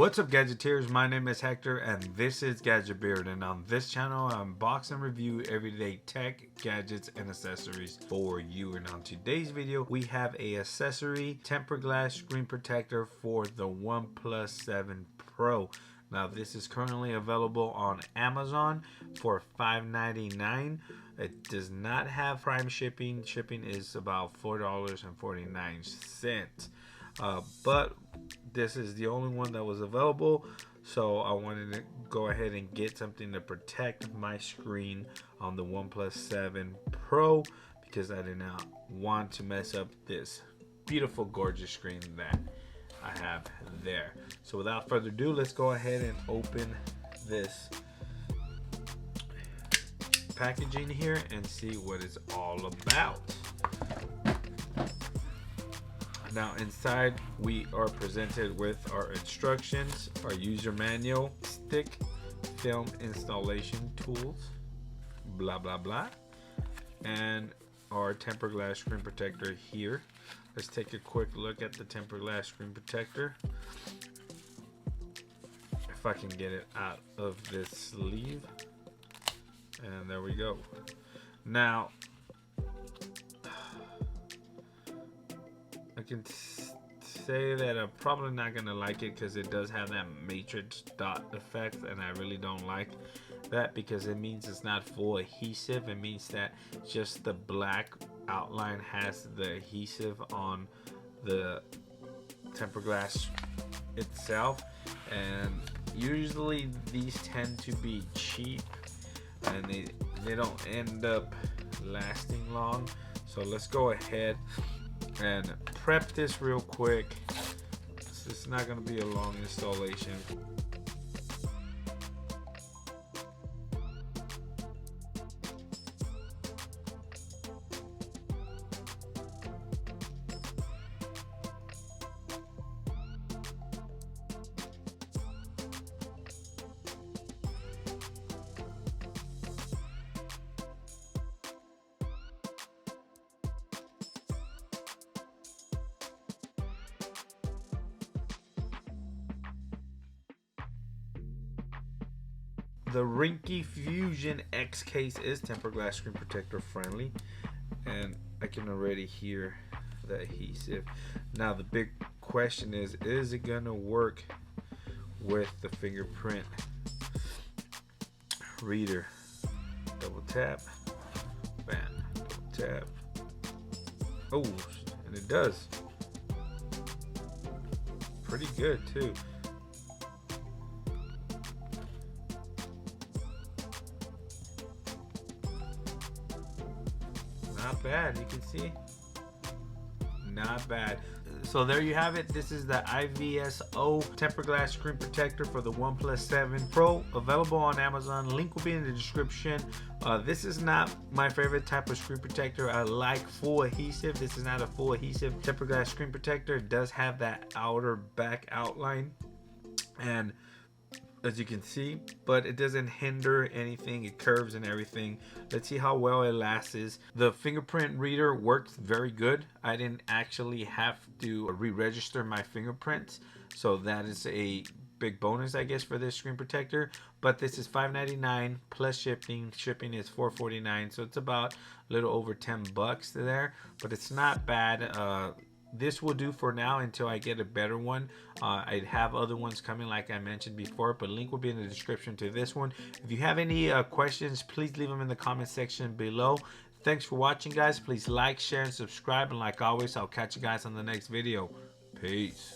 What's up, Gadgeteers? My name is Hector and this is Gadget Beard, and on this channel I unbox and review everyday tech, gadgets, and accessories for you. And on today's video we have a accessory tempered glass screen protector for the OnePlus 7 Pro. Now this is currently available on Amazon for $5.99. It does not have Prime shipping. Shipping is about $4.49. But this is the only one that was available, so I wanted to go ahead and get something to protect my screen on the OnePlus 7 Pro because I did not want to mess up this beautiful, gorgeous screen that I have there. So without further ado, let's go ahead and open this packaging here and see what it's all about. Now inside we are presented with our instructions, our user manual, stick film installation tools, blah blah blah, and our tempered glass screen protector here. Let's take a quick look at the tempered glass screen protector. If I can get it out of this sleeve, and there we go. Now I can say that I'm probably not gonna like it because it does have that matrix dot effect, and I really don't like that because it means it's not full adhesive. It means that just the black outline has the adhesive on the tempered glass itself, and usually these tend to be cheap and they don't end up lasting long. So let's go ahead and prep this real quick. It's not going to be a long installation. The Rinky Fusion X case is tempered glass screen protector friendly, and I can already hear the adhesive. Now the big question is it gonna work with the fingerprint reader? Double tap, bam, double tap. Oh, and it does. Pretty good too. Not bad, you can see. Not bad. So there you have it. This is the IVSO tempered glass screen protector for the OnePlus 7 Pro, available on Amazon. Link will be in the description. This is not my favorite type of screen protector. I like full adhesive. This is not a full adhesive tempered glass screen protector. It does have that outer back outline, and as you can see, but it doesn't hinder anything. It curves and everything. Let's see how well it lasts. The fingerprint reader works very good. I didn't actually have to re-register my fingerprints, so that is a big bonus, I guess, for this screen protector. But this is $5.99 plus shipping. Shipping is $4.49, so it's about a little over $10 there, but it's not bad. This will do for now until I get a better one. I have other ones coming, like I mentioned before, but link will be in the description to this one. If you have any questions, please leave them in the comment section below. Thanks for watching, guys. Please like, share, and subscribe, and like always, I'll catch you guys on the next video. Peace.